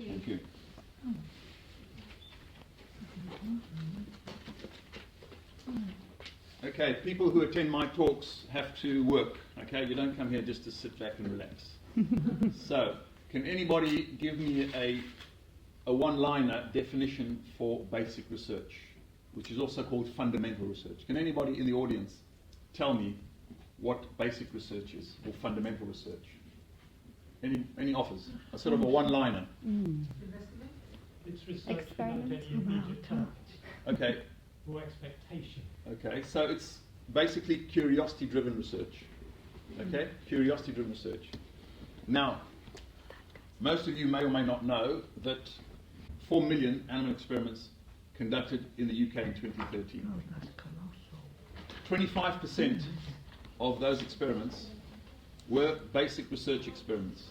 Thank you. Okay, people who attend my talks have to work. Okay, you don't come here just to sit back and relax. So, can anybody give me a one-liner definition for basic research, which is also called fundamental research? Can anybody in the audience tell me what basic research is, or fundamental research? Any offers? A sort of a one-liner. It's research without any immediate target. Okay. Or expectation. Okay, so it's basically curiosity-driven research. Okay, curiosity-driven research. Now, most of you may or may not know that 4 million animal experiments conducted in the UK in 2013. 25% of those experiments were basic research experiments.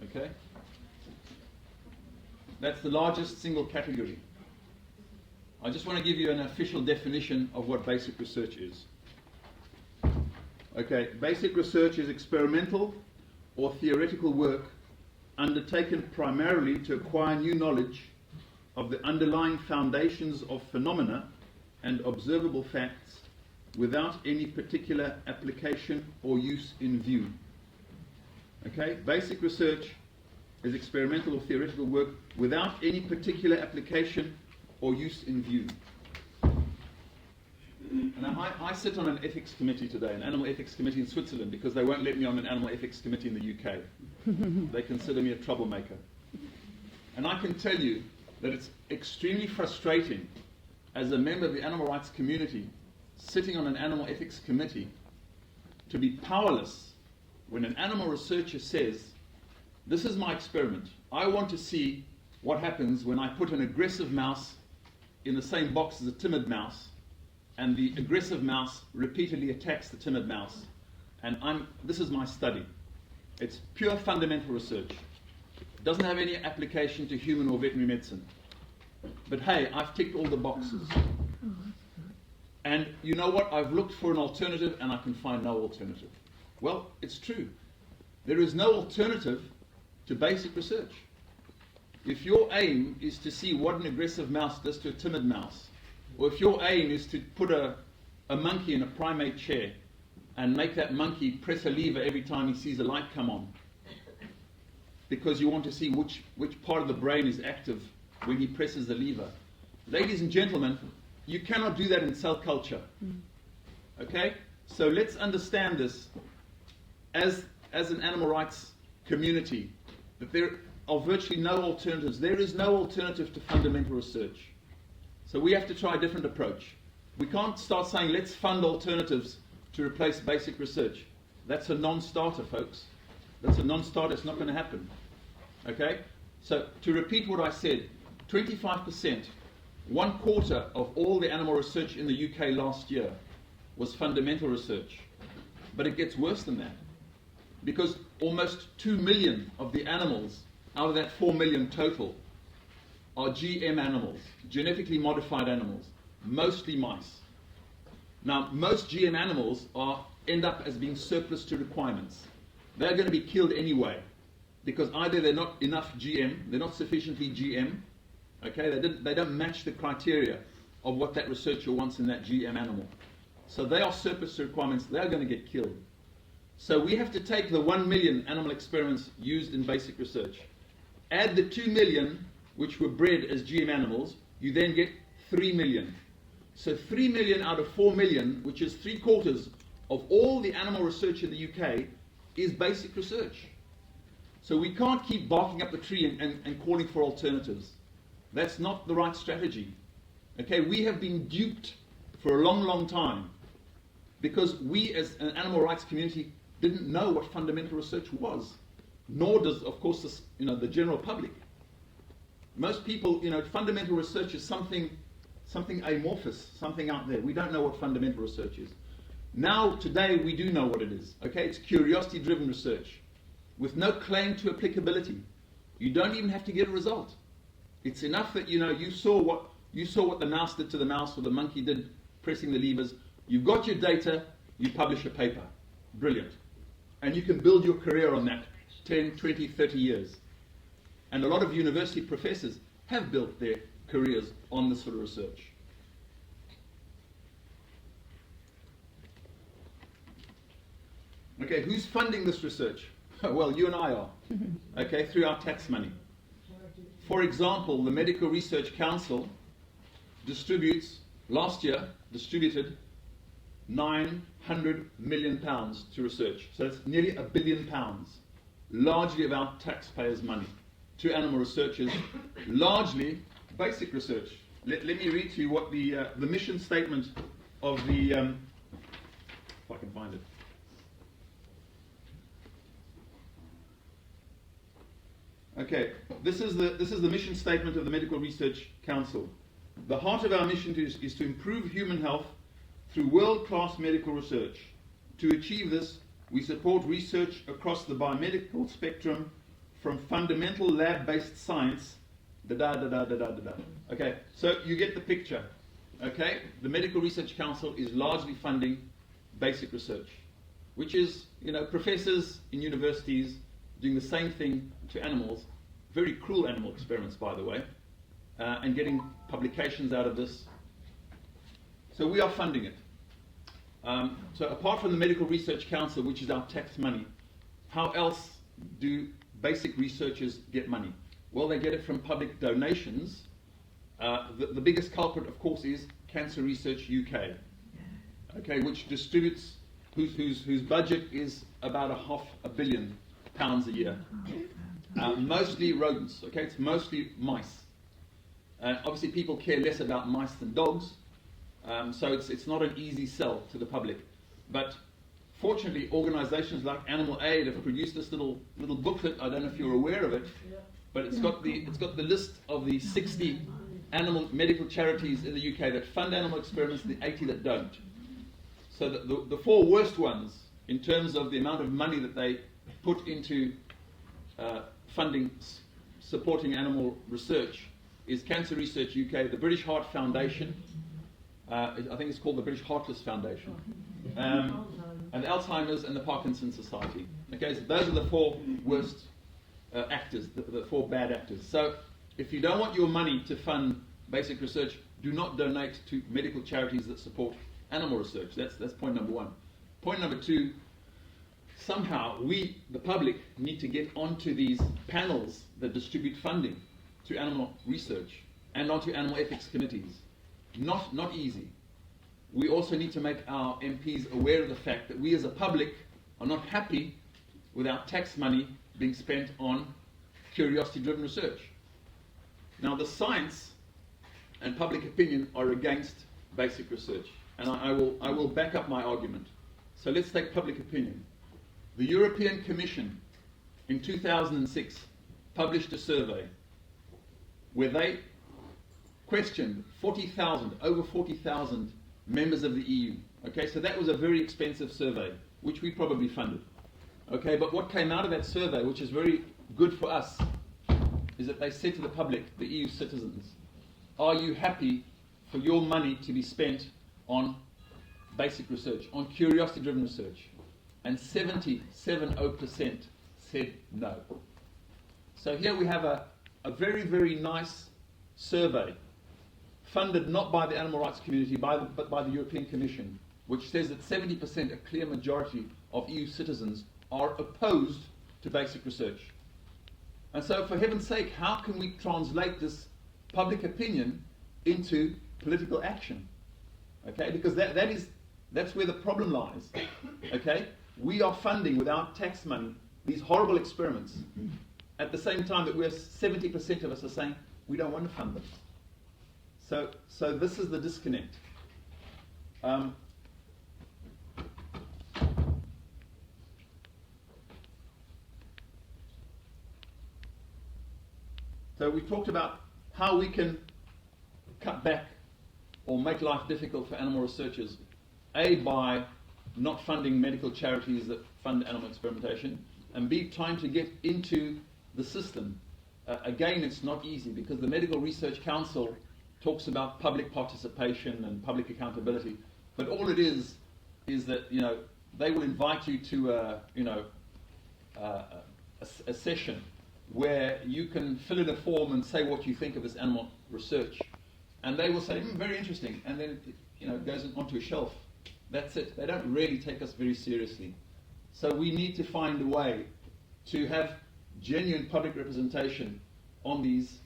Okay? That's the largest single category. I just want to give you an official definition of what basic research is. Okay, basic research is experimental or theoretical work undertaken primarily to acquire new knowledge of the underlying foundations of phenomena and observable facts without any particular application or use in view. Okay, basic research is experimental or theoretical work without any particular application or use in view. And I sit on an ethics committee today, an animal ethics committee in Switzerland, because they won't let me on an animal ethics committee in the UK. They consider me a troublemaker. And I can tell you that it's extremely frustrating as a member of the animal rights community sitting on an animal ethics committee to be powerless when an animal researcher says, this is my experiment. I want to see what happens when I put an aggressive mouse in the same box as a timid mouse, and the aggressive mouse repeatedly attacks the timid mouse. And this is my study. It's pure fundamental research. It doesn't have any application to human or veterinary medicine. But hey, I've ticked all the boxes. And you know what? I've looked for an alternative and I can find no alternative. Well, it's true. There is no alternative to basic research. If your aim is to see what an aggressive mouse does to a timid mouse, or if your aim is to put a monkey in a primate chair and make that monkey press a lever every time he sees a light come on, because you want to see which part of the brain is active when he presses the lever. Ladies and gentlemen, you cannot do that in cell culture. Okay? So let's understand this as an animal rights community, that there are virtually no alternatives. There is no alternative to fundamental research. So we have to try a different approach. We can't start saying, let's fund alternatives to replace basic research. That's a non-starter, folks. That's a non-starter. It's not going to happen. Okay? So to repeat what I said, 25%, 1/4 of all the animal research in the UK last year was fundamental research. But it gets worse than that, because almost 2 million of the animals out of that 4 million total are GM animals, genetically modified animals, mostly mice. Now, most GM animals end up as being surplus to requirements. They're going to be killed anyway, because either they're not enough GM, they're not sufficiently GM, okay, they don't match the criteria of what that researcher wants in that GM animal. So they are surplus to requirements, they're going to get killed. So we have to take the 1 million animal experiments used in basic research, add the 2 million which were bred as GM animals, you then get 3 million. So 3 million out of 4 million, which is 3/4 of all the animal research in the UK, is basic research. So we can't keep barking up the tree and calling for alternatives. That's not the right strategy. Okay, we have been duped for a long, long time, because we as an animal rights community didn't know what fundamental research was, nor does, of course, the general public. Most people, fundamental research is something amorphous, something out there. We don't know what fundamental research is. Now, today, we do know what it is. Okay, it's curiosity-driven research with no claim to applicability. You don't even have to get a result. It's enough that you saw what the mouse did to the mouse, or the monkey did pressing the levers. You've got your data. You publish a paper. Brilliant. And you can build your career on that 10, 20, 30 years. And a lot of university professors have built their careers on this sort of research. Okay, who's funding this research? Well, you and I are, okay, through our tax money. For example, the Medical Research Council last year distributed £900 million to research. So that's nearly £1 billion, largely of our taxpayers' money, to animal researchers, largely basic research. Let me read to you what the mission statement of the, if I can find it. Okay, this is the mission statement of the Medical Research Council. The heart of our mission is to improve human health through world-class medical research. To achieve this, we support research across the biomedical spectrum, from fundamental lab-based science, Okay, so you get the picture. Okay, the Medical Research Council is largely funding basic research, which is, professors in universities doing the same thing to animals, very cruel animal experiments, by the way, and getting publications out of this. So we are funding it. So apart from the Medical Research Council, which is our tax money, how else do basic researchers get money? Well, they get it from public donations. The biggest culprit, of course, is Cancer Research UK, okay, which distributes, whose budget is about £500 million a year. Mostly rodents, okay, it's mostly mice. Obviously, people care less about mice than dogs, so it's not an easy sell to the public. But fortunately, organizations like Animal Aid have produced this little booklet. I don't know if you're aware of it, but it's got the list of the 60 animal medical charities in the UK that fund animal experiments and the 80 that don't. So the four worst ones, in terms of the amount of money that they put into funding, supporting animal research, is Cancer Research UK, the British Heart Foundation, I think it's called the British Heartless Foundation, and Alzheimer's and the Parkinson's Society. Okay, so those are the four worst actors, the four bad actors. So if you don't want your money to fund basic research, do not donate to medical charities that support animal research. That's point number one. Point number two, somehow we, the public, need to get onto these panels that distribute funding to animal research and onto animal ethics committees. Not easy. We also need to make our MPs aware of the fact that we as a public are not happy with our tax money being spent on curiosity-driven research. Now, the science and public opinion are against basic research, and I will back up my argument. So let's take public opinion. The European Commission in 2006 published a survey where they questioned over 40,000 members of the EU. Okay, so that was a very expensive survey, which we probably funded. Okay, but what came out of that survey, which is very good for us, is that they said to the public, the EU citizens, are you happy for your money to be spent on basic research, on curiosity-driven research? And 70% said no. So here we have a very, very nice survey, funded not by the animal rights community, but by the European Commission, which says that 70%, a clear majority of EU citizens, are opposed to basic research. And so, for heaven's sake, how can we translate this public opinion into political action? Okay, because that's where the problem lies. Okay, we are funding with our tax money these horrible experiments. At the same time that 70% of us are saying we don't want to fund them. So this is the disconnect. So we talked about how we can cut back or make life difficult for animal researchers, A, by not funding medical charities that fund animal experimentation, and B, trying to get into the system. Again, it's not easy, because the Medical Research Council talks about public participation and public accountability, but all it is that they will invite you to a session where you can fill in a form and say what you think of this animal research, and they will say, very interesting, and then it goes onto a shelf. That's it. They don't really take us very seriously. So we need to find a way to have genuine public representation on these,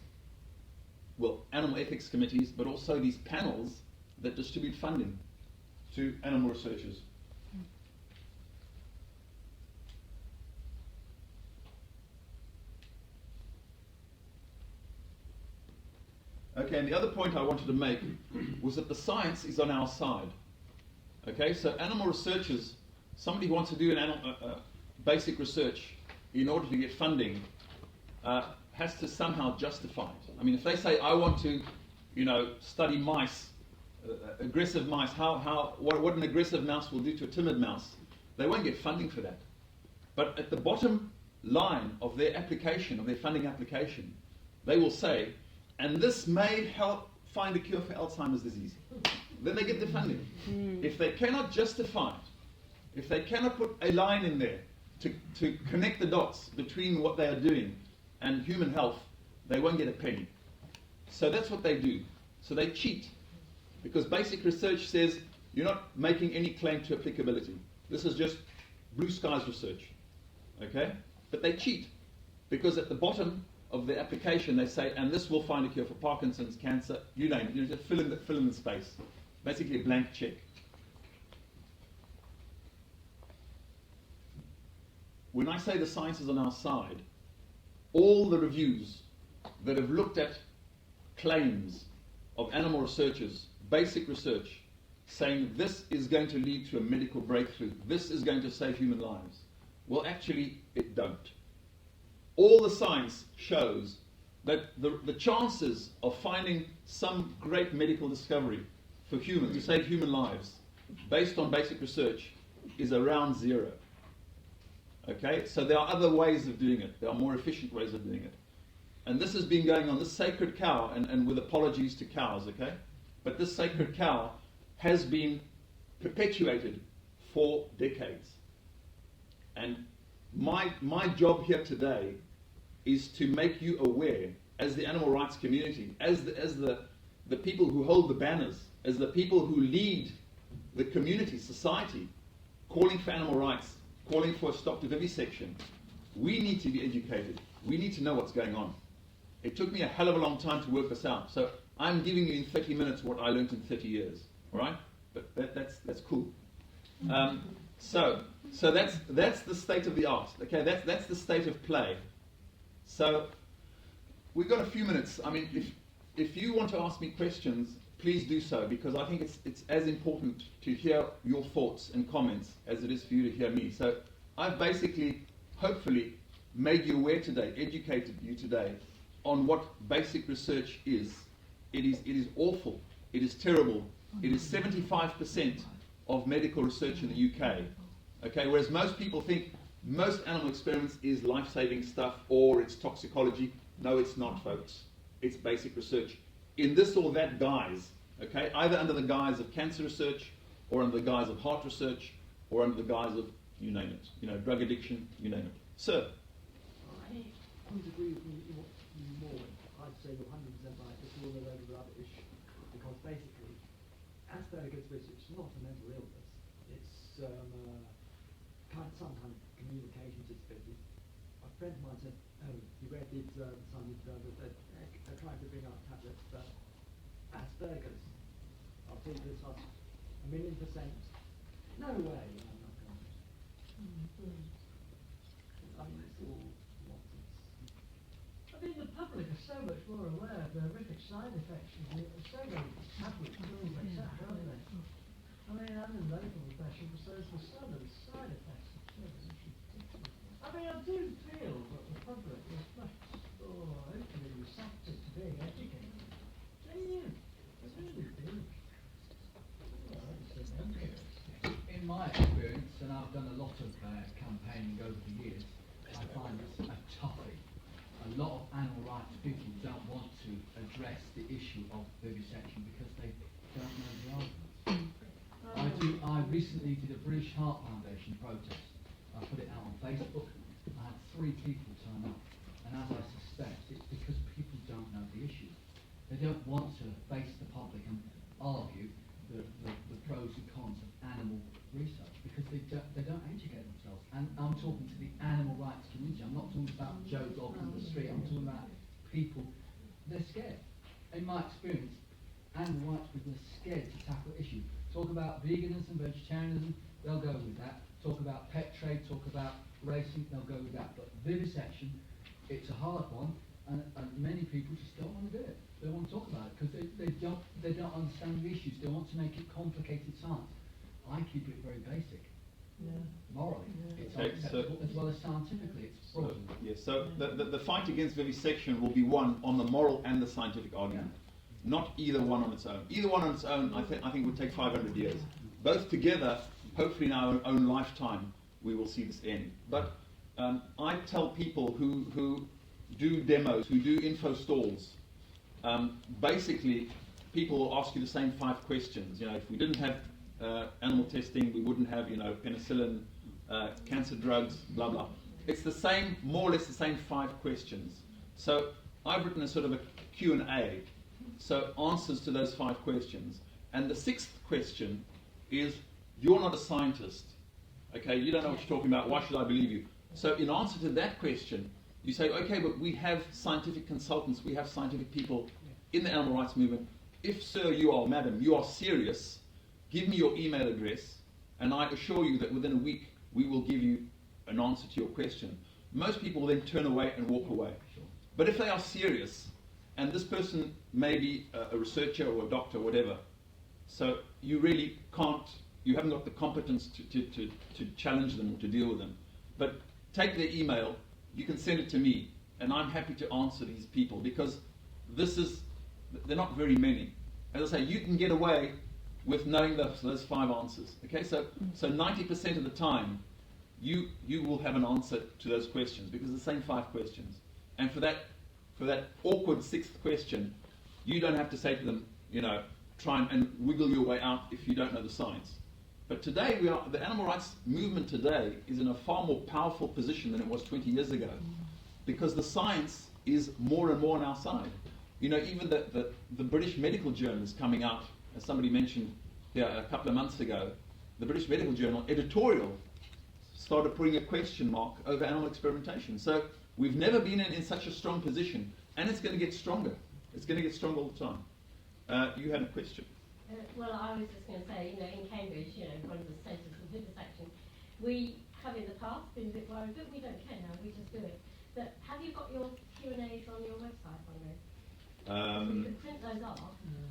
animal ethics committees, but also these panels that distribute funding to animal researchers. Okay, and the other point I wanted to make was that the science is on our side. Okay, so animal researchers, somebody who wants to do basic research in order to get funding, has to somehow justify it. I mean, if they say, I want to, study mice, aggressive mice, what an aggressive mouse will do to a timid mouse, they won't get funding for that. But at the bottom line of their application, of their funding application, they will say, and this may help find a cure for Alzheimer's disease. Then they get the funding. If they cannot justify it, if they cannot put a line in there to connect the dots between what they are doing and human health, they won't get a penny. So that's what they do. So they cheat. Because basic research says you're not making any claim to applicability. This is just blue skies research. Okay? But they cheat. Because at the bottom of the application they say, and this will find a cure for Parkinson's, cancer, you name it. Just fill in the space. Basically a blank check. When I say the science is on our side, all the reviews that have looked at claims of animal researchers, basic research, saying this is going to lead to a medical breakthrough, this is going to save human lives, well, actually, it don't. All the science shows that the chances of finding some great medical discovery for humans, to save human lives, based on basic research, is around zero. Okay, so there are other ways of doing it. There are more efficient ways of doing it. And this has been going on, this sacred cow, and with apologies to cows, okay? But this sacred cow has been perpetuated for decades. And my job here today is to make you aware, as the animal rights community, as the people who hold the banners, as the people who lead the community, society, calling for animal rights, calling for a stop to vivisection. We need to be educated. We need to know what's going on. It took me a hell of a long time to work this out. So I'm giving you in 30 minutes what I learned in 30 years. All right? But that's cool. So that's the state of the art. Okay, that's the state of play. So we've got a few minutes. I mean, if you want to ask me questions, please do so, because I think it's as important to hear your thoughts and comments as it is for you to hear me. So I've basically, hopefully, made you aware today, educated you today on what basic research is. It is awful. It is terrible. It is 75% of medical research in the UK. Okay, whereas most people think most animal experiments is life-saving stuff or it's toxicology. No, it's not, folks. It's basic research. In this or that guise, okay, either under the guise of cancer research, or under the guise of heart research, or under the guise of, you name it, drug addiction, you name it. Sir? I would agree with you more. I'd say you're 100% right. It's all a load of rubbish, because basically, Asperger's, which is not a mental illness, it's some kind of communication disability. A friend of mine said, he read his son that they're trying to bring out tablets for Asperger's. I'll take this up 1,000,000%. No way, I'm not going to. I mean, it's all nonsense. I mean, the public are so much more aware of the horrific side effects of so many tablets, pills, etc., aren't they? I mean, I'm in medical profession, so is the son of the side effects. I mean, I do feel that the public is much more openly receptive to being educated. Do you? I really do. In my experience, and I've done a lot of campaigning over the years, I find it's a toughie. A lot of animal rights people don't want to address the issue of vivisection because they don't know the arguments. I recently did a British Heart Foundation protest. I put it out on Facebook. I had 3 people turn up. and as I suspect, it's because people don't know the issues. They don't want to face the public and argue the pros and cons of animal research because they don't educate themselves. And I'm talking to the animal rights community. I'm not talking about Joe Dog on the street. I'm talking about people. They're scared. In my experience, animal rights people are scared to tackle issues. Talk about veganism, vegetarianism, they'll go with that. Talk about pet trade, talk about racing, they'll go with that. But vivisection, it's a hard one, and many people just don't want to do it. They don't want to talk about it because they don't understand the issues. They want to make it complicated science. I keep it very basic. Morally, it's unacceptable, as well as scientifically, it's broad. Yes, so the fight against vivisection will be won on the moral and the scientific argument. Not either one on its own. Either one on its own, I think would take 500 years. Both together, hopefully in our own lifetime, we will see this end. But I tell people who do demos, who do info stalls, basically, people will ask you the same 5 questions. You know, if we didn't have animal testing, we wouldn't have, penicillin, cancer drugs, blah, blah. It's the same, more or less the same 5 questions. So I've written a sort of a Q&A, so answers to those 5 questions. And the 6th question is, you're not a scientist, okay? You don't know what you're talking about, why should I believe you? So in answer to that question, you say, okay, but we have scientific consultants, we have scientific people in the animal rights movement. If, sir, you are, madam, you are serious, give me your email address, and I assure you that within a week, we will give you an answer to your question. Most people will then turn away and walk away. But if they are serious, and this person may be a researcher or a doctor or whatever, so you really can't, you haven't got the competence to challenge them or to deal with them. But take their email, you can send it to me, and I'm happy to answer these people because they're not very many. As I say, you can get away with knowing those 5 answers. Okay, so 90% of the time, you will have an answer to those questions because it's the same 5 questions. And for that awkward 6th question, you don't have to say to them, try and wiggle your way out if you don't know the science. But today, the animal rights movement today is in a far more powerful position than it was 20 years ago because the science is more and more on our side. Even the British Medical Journal is coming out, as somebody mentioned here a couple of months ago, the British Medical Journal editorial started putting a question mark over animal experimentation. So we've never been in such a strong position, and it's going to get stronger. It's going to get stronger all the time. You had a question. Well, I was just going to say, in Cambridge, one of the status of vivisection, we have in the past been a bit worried, but we don't care now, we just do it. But have you got your Q&As on your website, by the way? You can print those off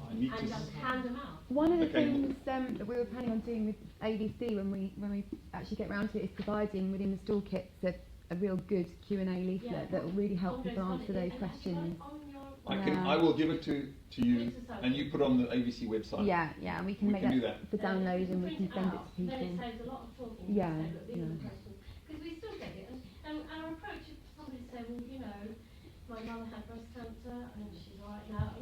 and just hand them out. One of the things that we were planning on doing with AVC when we actually get round to it is providing within the stall kits a real good Q&A leaflet that will really help people answer those questions. I will give it to you, and you put it on the AVC website. Yeah, and we can make that for download, and we can send it to people. Then it saves a lot of talking. Yeah. Because we still get it, and our approach is somebody say, well, my mother had breast cancer, and she's all right now.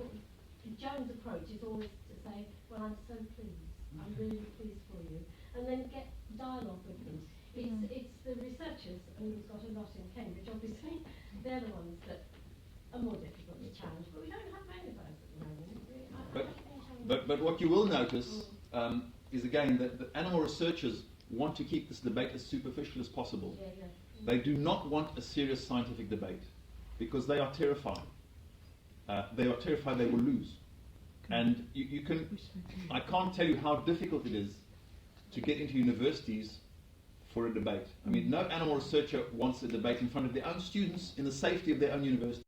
Joan's approach is always to say, well, I'm so pleased. I'm really pleased for you, and then get dialogue with them. It's the researchers who've got a lot in Cambridge, obviously. They're the ones that are more difficult to challenge, but we don't have many of those at the moment. But what you will notice is again that the animal researchers want to keep this debate as superficial as possible. They do not want a serious scientific debate because they are terrified. They are terrified they will lose. And I can't tell you how difficult it is to get into universities for a debate. I mean, no animal researcher wants a debate in front of their own students in the safety of their own university.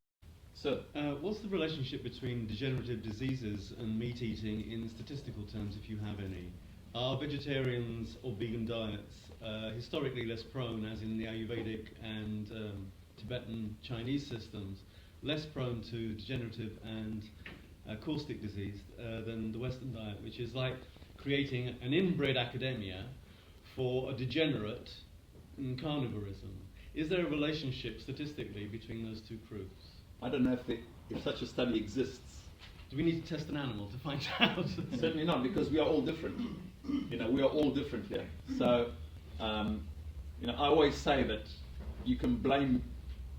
So, what's the relationship between degenerative diseases and meat eating in statistical terms, if you have any? Are vegetarians or vegan diets historically less prone, as in the Ayurvedic and Tibetan Chinese systems, less prone to degenerative and caustic disease than the Western diet, which is like creating an inbred academia for a degenerate carnivorism? Is there a relationship statistically between those two groups? I don't know if such a study exists. Do we need to test an animal to find out? Certainly not, because we are all different. We are all different here. So, I always say that you can blame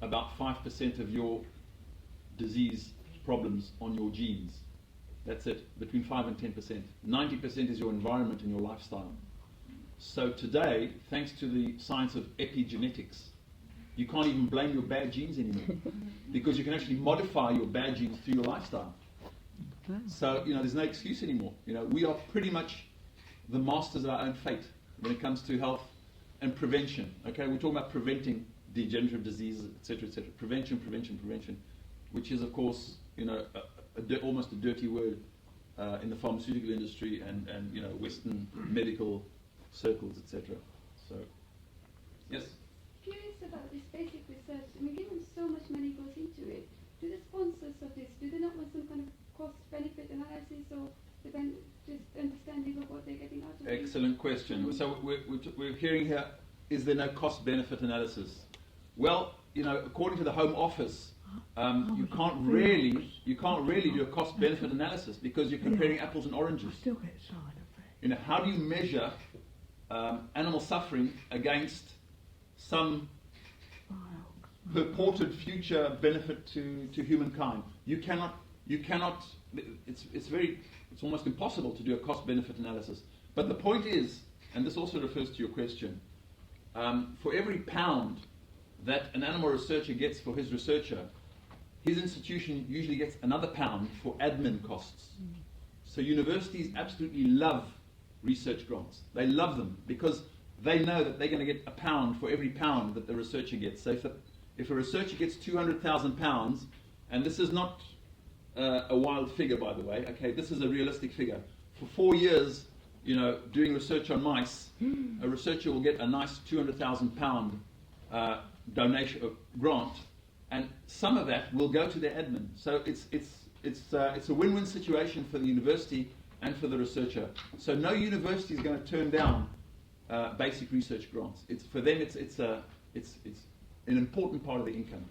about 5% of your disease problems on your genes. That's it, between 5 and 10%. 90% is your environment and your lifestyle. So today, thanks to the science of epigenetics, you can't even blame your bad genes anymore because you can actually modify your bad genes through your lifestyle. So, there's no excuse anymore. We are pretty much the masters of our own fate when it comes to health and prevention. Okay, we're talking about preventing degenerative diseases, etc., etc. Prevention, which is, of course, almost a dirty word in the pharmaceutical industry and Western medical circles, etc. So, yes. Curious about this basic research. I mean, given so much money goes into it, do the sponsors of this, do they not want some kind of cost-benefit analysis or just understanding of what they're getting out of it? Excellent question. So we're hearing here, is there no cost-benefit analysis? Well, according to the Home Office, you can't really do a cost-benefit analysis because you're comparing apples and oranges. Still get side effects. How do you measure animal suffering against some purported future benefit to humankind? You cannot. It's almost impossible to do a cost-benefit analysis. But the point is, and this also refers to your question, for every pound that an animal researcher gets for his researcher, his institution usually gets another pound for admin costs. So universities absolutely love research grants. They love them because they know that they're going to get a pound for every pound that the researcher gets. So if a researcher gets £200,000, and this is not a wild figure, by the way, okay, this is a realistic figure. For 4 years, doing research on mice, a researcher will get a nice £200,000 donation grant, and some of that will go to their admin. So it's a win-win situation for the university and for the researcher. So no university is going to turn down basic research grants. For them, it's an important part of the income.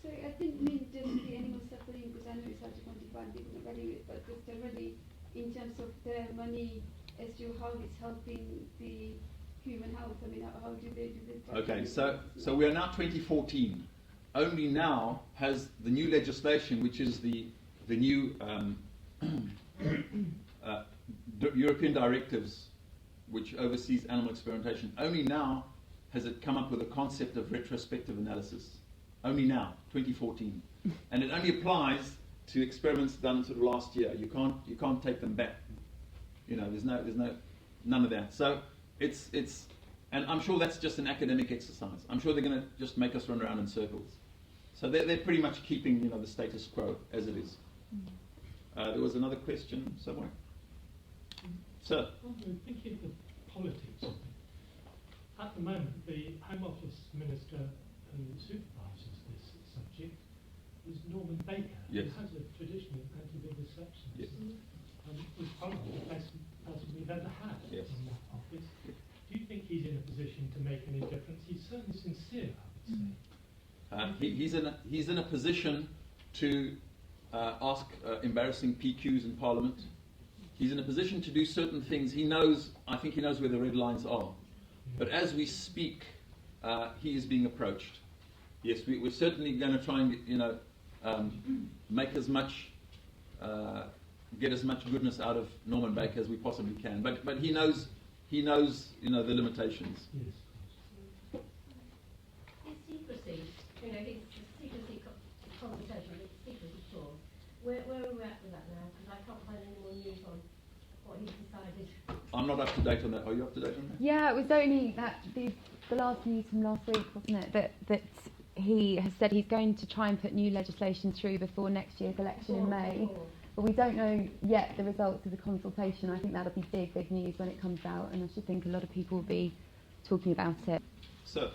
So I didn't mean just the animal suffering because I know it's hard to quantify, people not value it, but just generally in terms of the money as to how it's helping the human health. I mean, how do they do this? Okay, so we are now 2014. Only now has the new legislation, which is the new European directives, which oversees animal experimentation. Only now has it come up with a concept of retrospective analysis. Only now, 2014, and it only applies to experiments done sort of last year. You can't take them back. There's none of that. So and I'm sure that's just an academic exercise. I'm sure they're going to just make us run around in circles. So they're pretty much keeping the status quo as it is. There was another question somewhere. Sir. I'm thinking of the politics of it. At the moment, the Home Office Minister who supervises this subject is Norman Baker, yes. who has a tradition of anti-vivisection. Yes. Who's probably the best person we've ever had yes. in that office. Yes. Do you think he's in a position to make any difference? He's certainly sincere, I would say. He's in a position to ask embarrassing PQs in Parliament. He's in a position to do certain things. I think he knows where the red lines are. But as we speak, he is being approached. Yes, we're certainly going to try and make as much, get as much goodness out of Norman Baker as we possibly can. But he knows the limitations. Yes. His secrecy, his secrecy conversation, his secrecy clause. Where are we at with that now? Because I can't find any more news on what he's decided. I'm not up to date on that. Are you up to date on that? Yeah, it was only that the last news from last week, wasn't it? That he has said he's going to try and put new legislation through before next year's election in May. But we don't know yet the results of the consultation. I think that'll be big news when it comes out, and I should think a lot of people will be talking about it. Sir.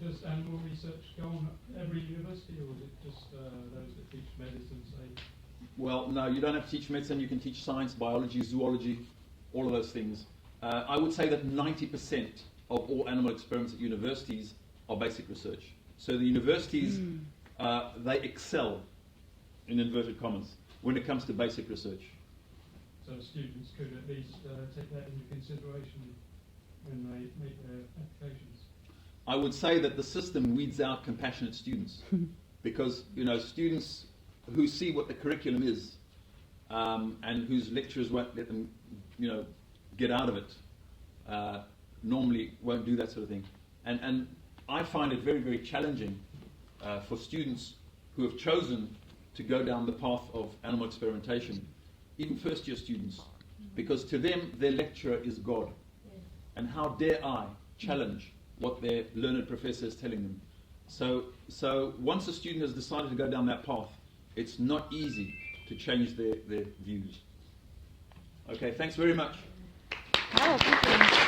Does animal research go on at every university, or is it just those that teach medicine, say? Well, no, you don't have to teach medicine. You can teach science, biology, zoology, all of those things. I would say that 90% of all animal experiments at universities are basic research. So the universities, they excel, in inverted commas, when it comes to basic research. So students could at least take that into consideration when they make their applications? I would say that the system weeds out compassionate students because, you know, students who see what the curriculum is and whose lecturers won't let them, you know, get out of it, normally won't do that sort of thing. And I find it very, very challenging for students who have chosen to go down the path of animal experimentation, even first-year students, because to them, their lecturer is God. And how dare I challenge what their learned professor is telling them? So once a student has decided to go down that path, it's not easy to change their views. Okay, thanks very much. Oh, thank you.